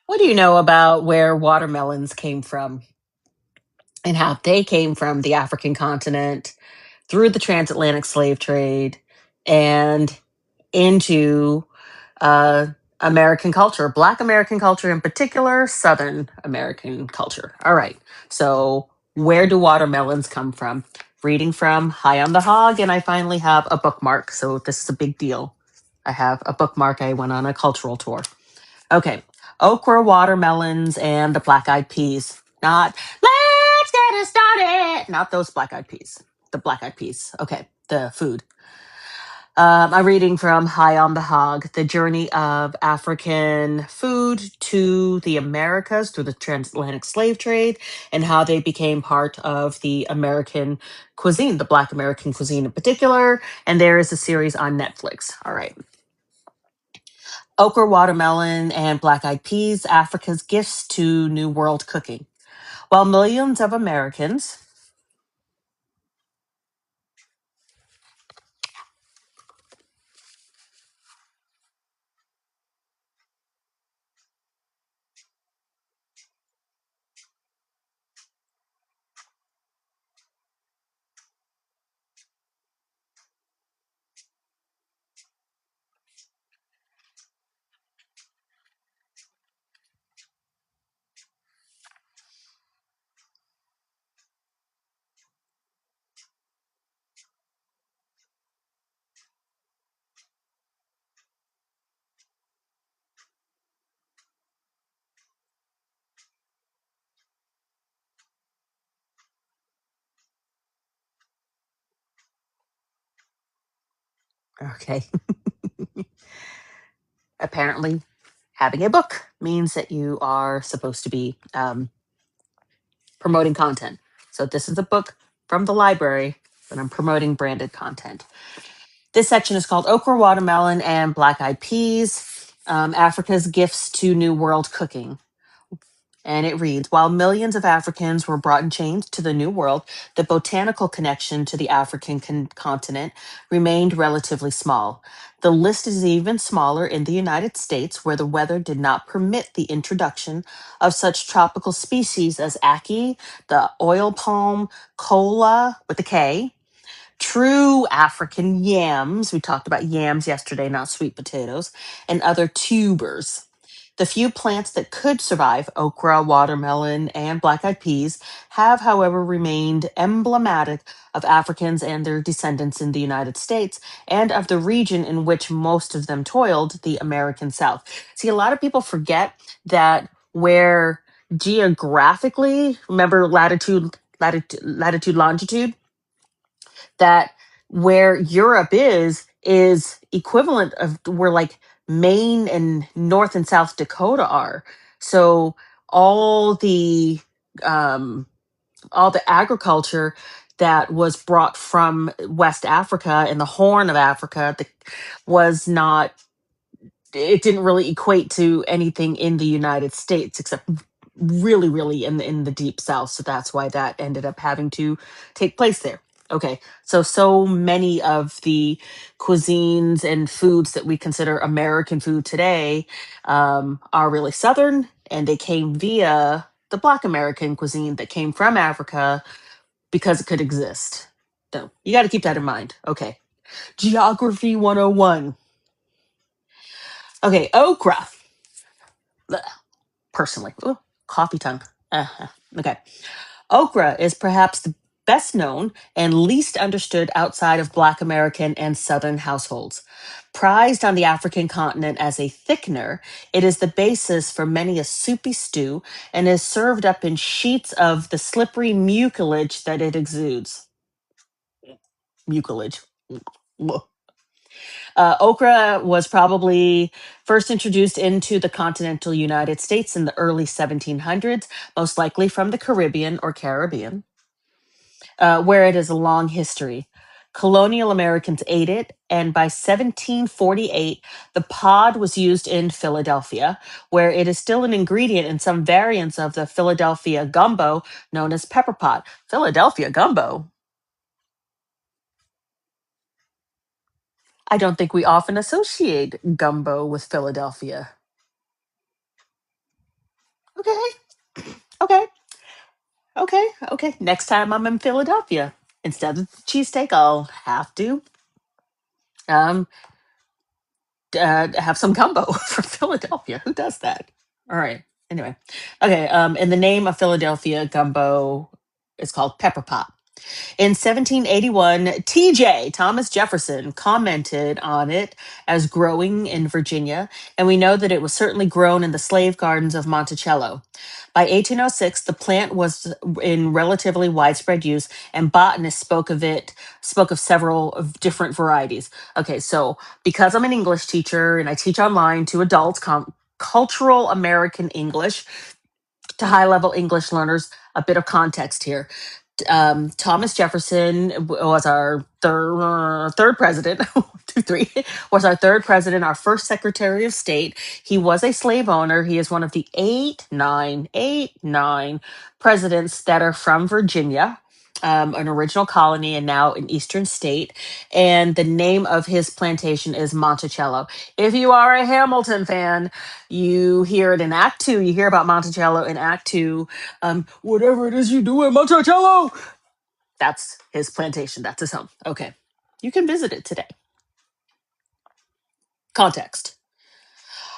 What do you know about where watermelons came from and how they came from the African continent through the transatlantic slave trade and into uh, American culture, Black American culture in particular, Southern American culture? All right. So, where do watermelons come from? Reading from High on the Hog, and I finally have a bookmark. So, this is a big deal. I have a bookmark. I went on a cultural tour. Okay. Okra, watermelons, and the black eyed peas. Not, let's get it started. Not those black eyed peas. The black eyed peas. Okay. The food. I'm reading from High on the Hog, the journey of African food to the Americas through the transatlantic slave trade and how they became part of the American cuisine, the Black American cuisine in particular. And there is a series on Netflix. All right. Okra, watermelon, and black eyed peas, Africa's gifts to New World cooking. While millions of Americans, okay, apparently having a book means that you are supposed to be promoting content. So this is a book from the library, but I'm promoting branded content. This section is called Okra, Watermelon, and Black Eyed Peas, Africa's Gifts to New World Cooking. And it reads, while millions of Africans were brought in chains to the New World, the botanical connection to the African continent remained relatively small. The list is even smaller in the United States, where the weather did not permit the introduction of such tropical species as ackee, the oil palm, cola with a K, true African yams. We talked about yams yesterday, not sweet potatoes, and other tubers. The few plants that could survive, okra, watermelon, and black eyed peas, have, however, remained emblematic of Africans and their descendants in the United States and of the region in which most of them toiled, the American South. See, a lot of people forget that where geographically, remember latitude, longitude, that where Europe is equivalent of where like Maine and North and South Dakota are. So all the um, all the agriculture that was brought from West Africa and the Horn of Africa was not, it didn't really equate to anything in the United States except really, really in the deep South. So that's why that ended up having to take place there. Okay, so many of the cuisines and foods that we consider American food today are really Southern, and they came via the Black American cuisine that came from Africa because it could exist. So you got to keep that in mind. Okay, Geography 101. Okay, okra. Personally. Ooh, coffee tongue. Okay. Okra is perhaps the best known and least understood outside of Black American and Southern households. Prized on the African continent as a thickener, it is the basis for many a soupy stew and is served up in sheets of the slippery mucilage that it exudes. Mucilage. Okra was probably first introduced into the continental United States in the early 1700s, most likely from the Caribbean, where it has a long history. Colonial Americans ate it, and by 1748, the pod was used in Philadelphia, where it is still an ingredient in some variants of the Philadelphia gumbo known as pepper pot. Philadelphia gumbo. I don't think we often associate gumbo with Philadelphia. Okay. Okay. Next time I'm in Philadelphia, instead of cheesesteak, I'll have to um, have some gumbo from Philadelphia. Who does that? All right. Anyway, okay. And the name of Philadelphia gumbo is called pepper pot. In 1781, TJ, Thomas Jefferson, commented on it as growing in Virginia, and we know that it was certainly grown in the slave gardens of Monticello. By 1806, the plant was in relatively widespread use, and botanists spoke of several of different varieties. Okay, so because I'm an English teacher and I teach online to adults, cultural American English to high level English learners, a bit of context here. Thomas Jefferson was our third president, two, three, was our third president, our first Secretary of State. He was a slave owner. He is one of the nine presidents that are from Virginia, an original colony and now an eastern state. And the name of his plantation is Monticello. If you are a Hamilton fan, you hear it in Act Two. You hear about Monticello in Act Two. Whatever it is you do in Monticello, that's his plantation. That's his home. Okay. You can visit it today. Context.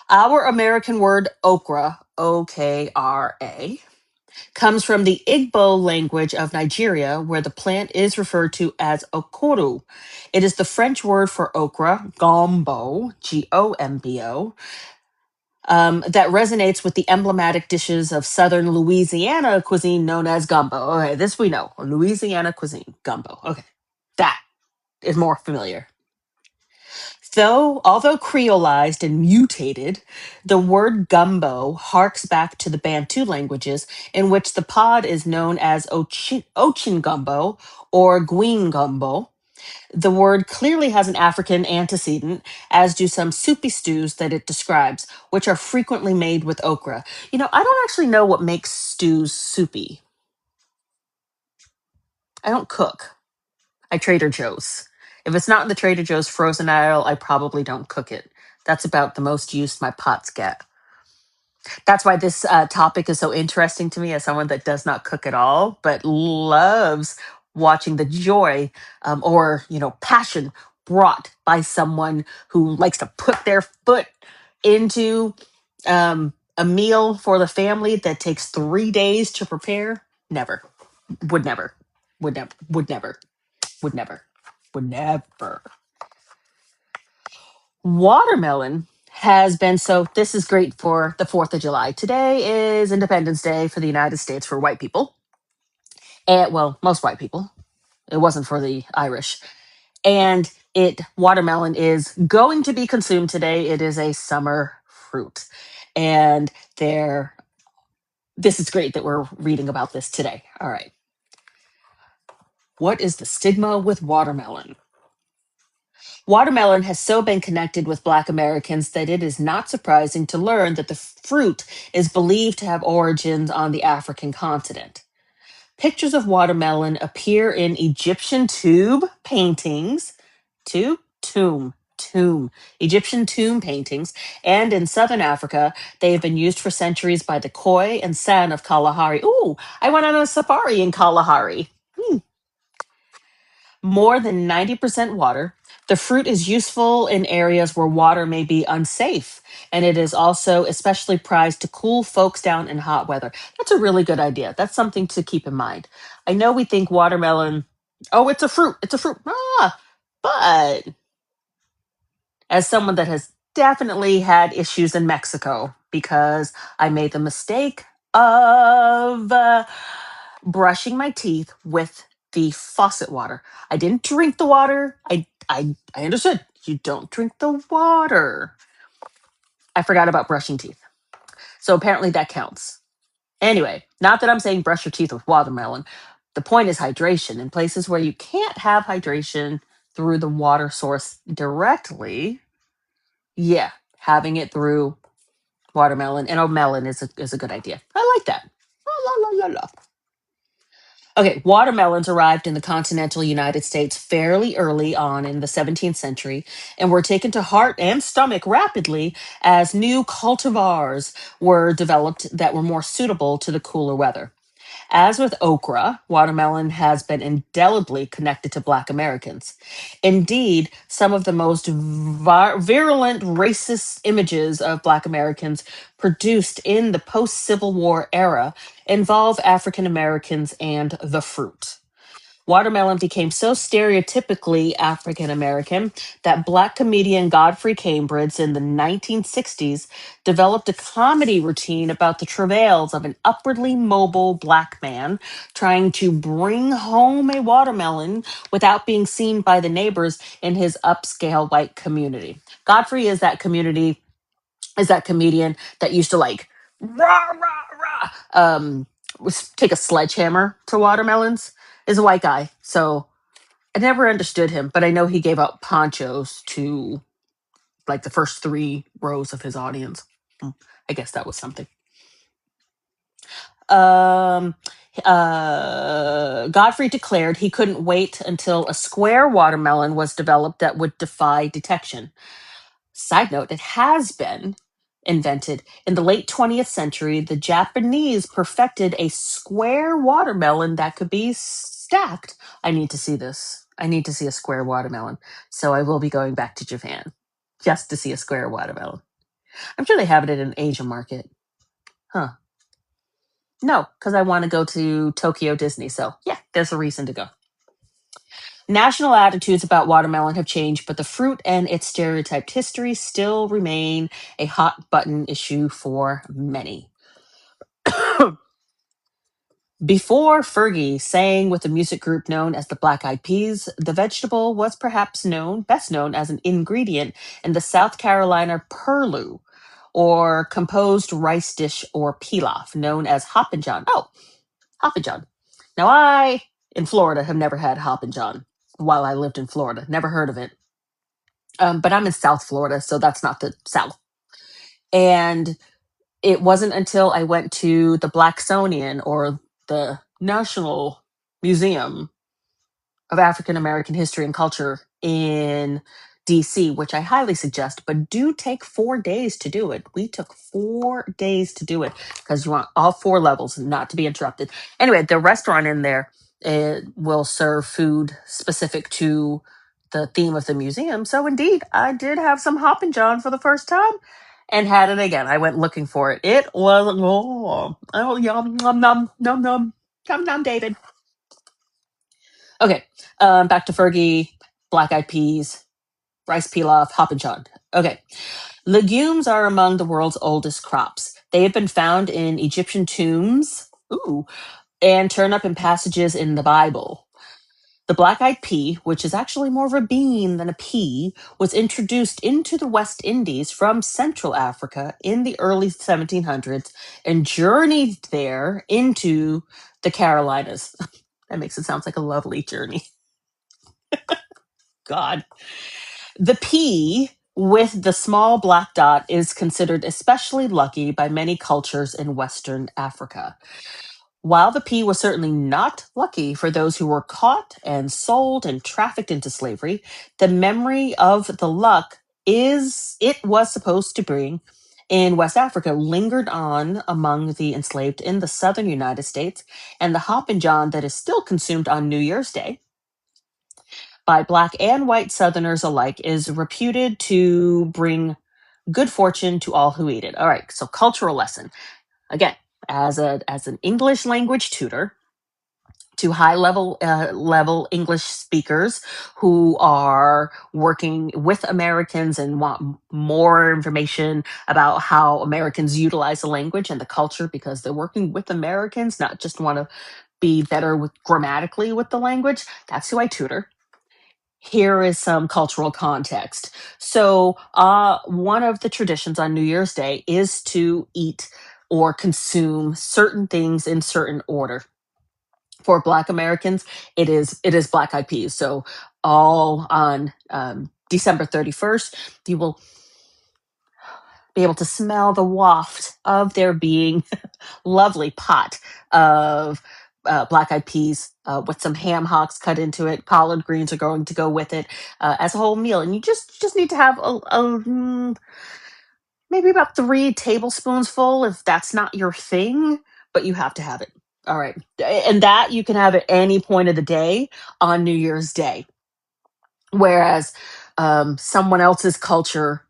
Our American word okra, OKRA, comes from the Igbo language of Nigeria, where the plant is referred to as okoro. It is the French word for okra, gombo, Gombo, that resonates with the emblematic dishes of southern Louisiana cuisine known as gumbo. Okay, this we know. Louisiana cuisine, gumbo. Okay, that is more familiar. Although creolized and mutated, the word gumbo harks back to the Bantu languages, in which the pod is known as Ochin gumbo or Gween gumbo. The word clearly has an African antecedent, as do some soupy stews that it describes, which are frequently made with okra. I don't actually know what makes stews soupy. I don't cook. I Trader Joe's. If it's not in the Trader Joe's frozen aisle, I probably don't cook it. That's about the most use my pots get. That's why this topic is so interesting to me as someone that does not cook at all, but loves watching the joy or passion brought by someone who likes to put their foot into a meal for the family that takes 3 days to prepare. Never. Would never. Would never. Would never. Would never. Would never. Watermelon has been so. This is great for the 4th of July. Today is Independence Day for the United States for white people. And, well, most white people. It wasn't for the Irish. And watermelon is going to be consumed today. It is a summer fruit. And this is great that we're reading about this today. All right. What is the stigma with watermelon? Watermelon has so been connected with Black Americans that it is not surprising to learn that the fruit is believed to have origins on the African continent. Pictures of watermelon appear in Egyptian paintings, tomb, Egyptian tomb paintings, and in southern Africa, they have been used for centuries by the Khoi and San of Kalahari. Ooh, I went on a safari in Kalahari. More than 90% water. The fruit is useful in areas where water may be unsafe, and it is also especially prized to cool folks down in hot weather. That's a really good idea. That's something to keep in mind. I know we think watermelon, oh, it's a fruit. It's a fruit. But as someone that has definitely had issues in Mexico because I made the mistake of brushing my teeth with the faucet water. I didn't drink the water. I understood. You don't drink the water. I forgot about brushing teeth. So apparently that counts. Anyway, not that I'm saying brush your teeth with watermelon. The point is hydration. In places where you can't have hydration through the water source directly, yeah, having it through watermelon and a melon is a good idea. I like that. La, la, la, la, la. Okay, watermelons arrived in the continental United States fairly early on in the 17th century and were taken to heart and stomach rapidly as new cultivars were developed that were more suitable to the cooler weather. As with okra, watermelon has been indelibly connected to Black Americans. Indeed, some of the most virulent racist images of Black Americans produced in the post Civil War era involve African Americans and the fruit. Watermelon became so stereotypically African American that Black comedian Godfrey Cambridge in the 1960s developed a comedy routine about the travails of an upwardly mobile Black man trying to bring home a watermelon without being seen by the neighbors in his upscale white community. Godfrey is that comedian that used to like rah rah rah take a sledgehammer to watermelons. Is a white guy, so I never understood him, but I know he gave out ponchos to like the first three rows of his audience. I guess that was something. Um, Godfrey declared he couldn't wait until a square watermelon was developed that would defy detection. Side note, it has been invented. In the late 20th century, the Japanese perfected a square watermelon that could be stacked. I need to see this. I need to see a square watermelon. So I will be going back to Japan just to see a square watermelon. I'm sure they have it in an Asian market. Huh. No, because I want to go to Tokyo Disney. So yeah, there's a reason to go. National attitudes about watermelon have changed, but the fruit and its stereotyped history still remain a hot button issue for many. Before Fergie sang with a music group known as the Black Eyed Peas, the vegetable was perhaps best known as an ingredient in the South Carolina purloo, or composed rice dish or pilaf, known as hoppin' john. Oh, hoppin' john. Now in Florida, have never had hoppin' john while I lived in Florida. Never heard of it. But I'm in South Florida, so that's not the South. And it wasn't until I went to the Blacksonian, or the National Museum of African American History and Culture in DC, which I highly suggest, but do take 4 days to do it. We took 4 days to do it because you want all four levels not to be interrupted. Anyway, the restaurant in there, it will serve food specific to the theme of the museum. So indeed, I did have some Hoppin' John for the first time and had it again. I went looking for it. It was yum num num num num num num David. Okay, back to Fergie, Black Eyed Peas, rice pilaf, hoppin' john. Okay, legumes are among the world's oldest crops. They have been found in Egyptian tombs, and turn up in passages in the Bible. The black eyed pea, which is actually more of a bean than a pea, was introduced into the West Indies from Central Africa in the early 1700s and journeyed there into the Carolinas. That makes it sound like a lovely journey. God. The pea with the small black dot is considered especially lucky by many cultures in Western Africa. While the pea was certainly not lucky for those who were caught and sold and trafficked into slavery, the memory of the luck is it was supposed to bring in West Africa lingered on among the enslaved in the southern United States, and the hoppin' john that is still consumed on New Year's Day by Black and white Southerners alike is reputed to bring good fortune to all who eat it. All right, so cultural lesson. Again, as an English language tutor to high level English speakers who are working with Americans and want more information about how Americans utilize the language and the culture because they're working with Americans, not just want to be better with grammatically with the language. That's who I tutor. Here is some cultural context. So, one of the traditions on New Year's Day is to eat or consume certain things in certain order. For Black Americans, it is black eyed peas. So, all on December 31st, you will be able to smell the waft of there being lovely pot of black eyed peas with some ham hocks cut into it. Collard greens are going to go with it as a whole meal, and you just need to have maybe about 3 tablespoons full if that's not your thing, but you have to have it. All right, and that you can have at any point of the day on New Year's Day, whereas someone else's culture,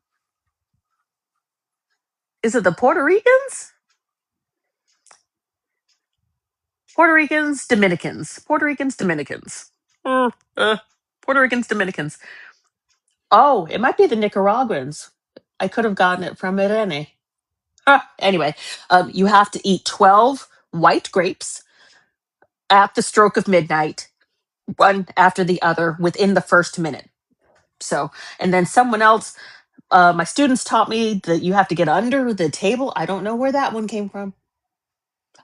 is it the Puerto Ricans? Puerto Ricans, Dominicans. Uh, uh, Puerto Ricans, Dominicans. Oh, it might be the Nicaraguans. I could have gotten it from it any. Huh. Anyway, you have to eat 12 white grapes at the stroke of midnight, one after the other within the first minute. So, and then someone else, my students taught me that you have to get under the table. I don't know where that one came from.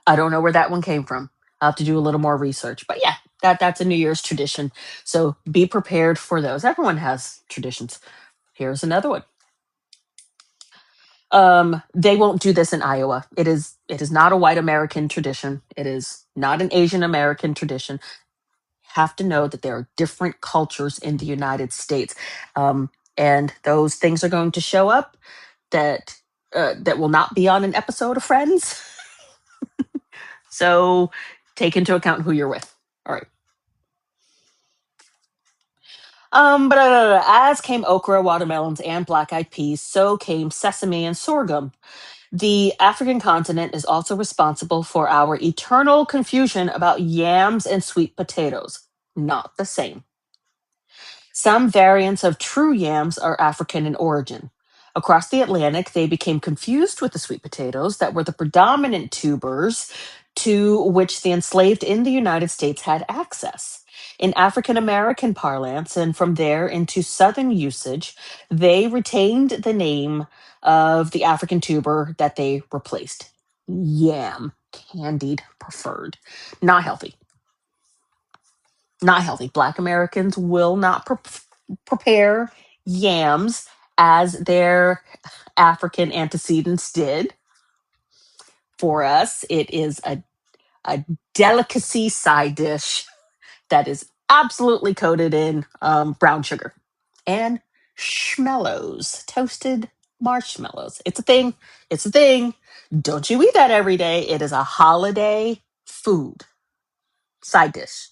I don't know where that one came from. I'll have to do a little more research. But yeah, that's a New Year's tradition. So be prepared for those. Everyone has traditions. Here's another one. They won't do this in Iowa. It is not a white American tradition. It is not an Asian American tradition. Have to know that there are different cultures in the United States, and those things are going to show up that that will not be on an episode of Friends. So take into account who you're with. All right. But as came okra, watermelons, and black-eyed peas, so came sesame and sorghum. The African continent is also responsible for our eternal confusion about yams and sweet potatoes. Not the same. Some variants of true yams are African in origin. Across the Atlantic, they became confused with the sweet potatoes that were the predominant tubers to which the enslaved in the United States had access. In African American parlance, and from there into Southern usage, they retained the name of the African tuber that they replaced. Yam, candied preferred. Not healthy. Not healthy. Black Americans will not prepare yams as their African antecedents did. For us, it is a delicacy side dish that is absolutely coated in brown sugar and schmellows, toasted marshmallows. It's a thing. It's a thing. Don't you eat that every day. It is a holiday food side dish.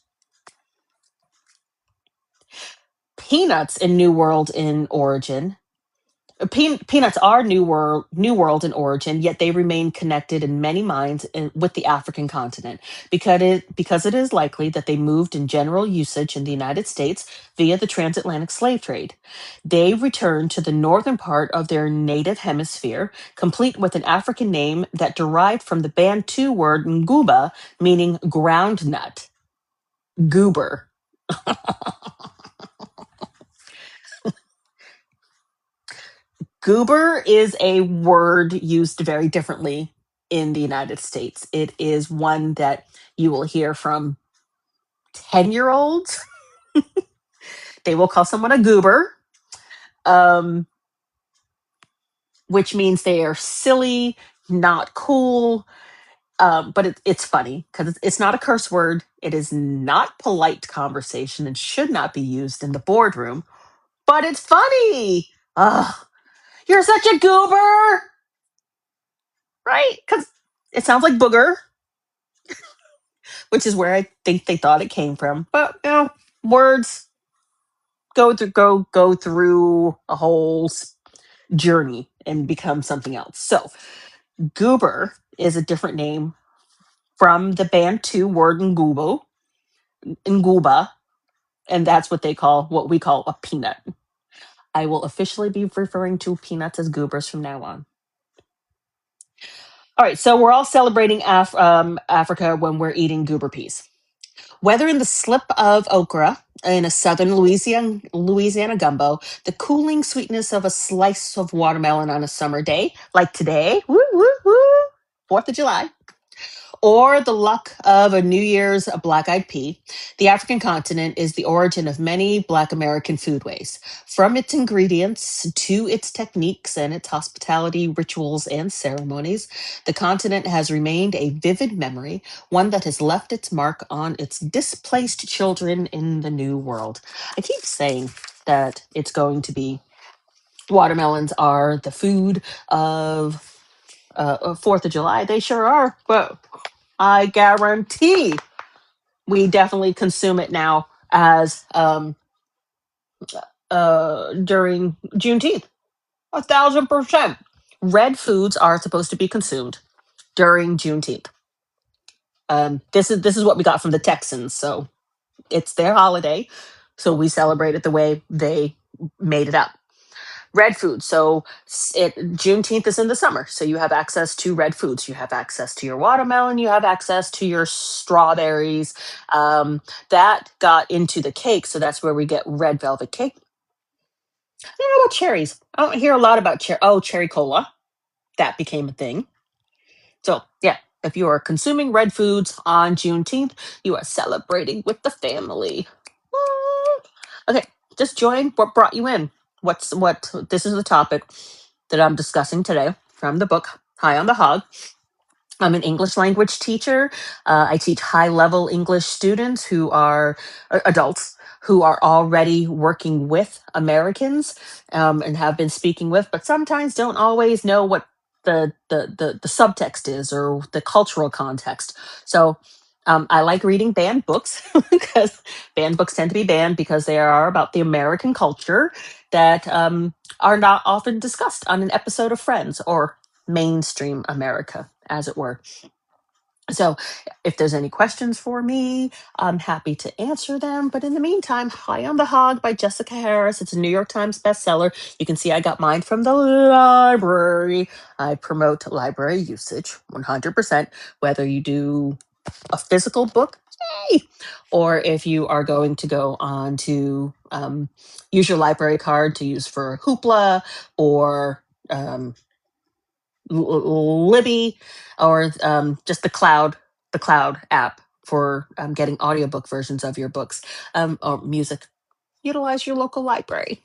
Peanuts in New World in origin. Peanuts are New World in origin, yet they remain connected in many minds with the African continent because it is likely that they moved in general usage in the United States via the transatlantic slave trade. They returned to the northern part of their native hemisphere, complete with an African name that derived from the Bantu word nguba, meaning ground nut, goober. Goober is a word used very differently in the United States. It is one that you will hear from 10-year-olds. They will call someone a goober, um, which means they are silly, not cool. But it's funny because it's not a curse word. It is not polite conversation and should not be used in the boardroom, but it's funny. Ugh, you're such a goober, right? Because it sounds like booger, which is where I think they thought it came from. But words go through a whole journey and become something else. So goober is a different name from the Bantu word nguba, and that's what we call a peanut. I will officially be referring to peanuts as goobers from now on. All right, so we're all celebrating Africa when we're eating goober peas. Whether in the slip of okra in a southern Louisiana gumbo, the cooling sweetness of a slice of watermelon on a summer day, like today, woo, woo, woo, 4th of July, or the luck of a New Year's black-eyed pea, the African continent is the origin of many Black American foodways. From its ingredients to its techniques and its hospitality rituals and ceremonies, the continent has remained a vivid memory, one that has left its mark on its displaced children in the New World. I keep saying that it's going to be watermelons are the food of 4th of July. They sure are, but I guarantee we definitely consume it now as during Juneteenth. 1,000%. Red foods are supposed to be consumed during Juneteenth. This is what we got from the Texans, so it's their holiday, so we celebrate it the way they made it up. Red food. So Juneteenth is in the summer, so you have access to red foods. You have access to your watermelon. You have access to your strawberries. That got into the cake, so that's where we get red velvet cake. I don't know about cherries. I don't hear a lot about cherry. Oh, cherry cola. That became a thing. So yeah, if you are consuming red foods on Juneteenth, you are celebrating with the family. Okay, just join what brought you in. What this is the topic that I'm discussing today from the book High on the Hog. I'm an English language teacher. I teach high level English students who are adults who are already working with Americans and have been speaking with, but sometimes don't always know what the subtext is or the cultural context. So I like reading banned books because banned books tend to be banned because they are about the American culture that are not often discussed on an episode of Friends or mainstream America, as it were. So, if there's any questions for me, I'm happy to answer them. But in the meantime, High on the Hog by Jessica Harris. It's a New York Times bestseller. You can see I got mine from the library. I promote library usage 100%, whether you do a physical book, yay, or if you are going to go on to use your library card to use for Hoopla or Libby or just the Cloud app for getting audiobook versions of your books or music. Utilize your local library.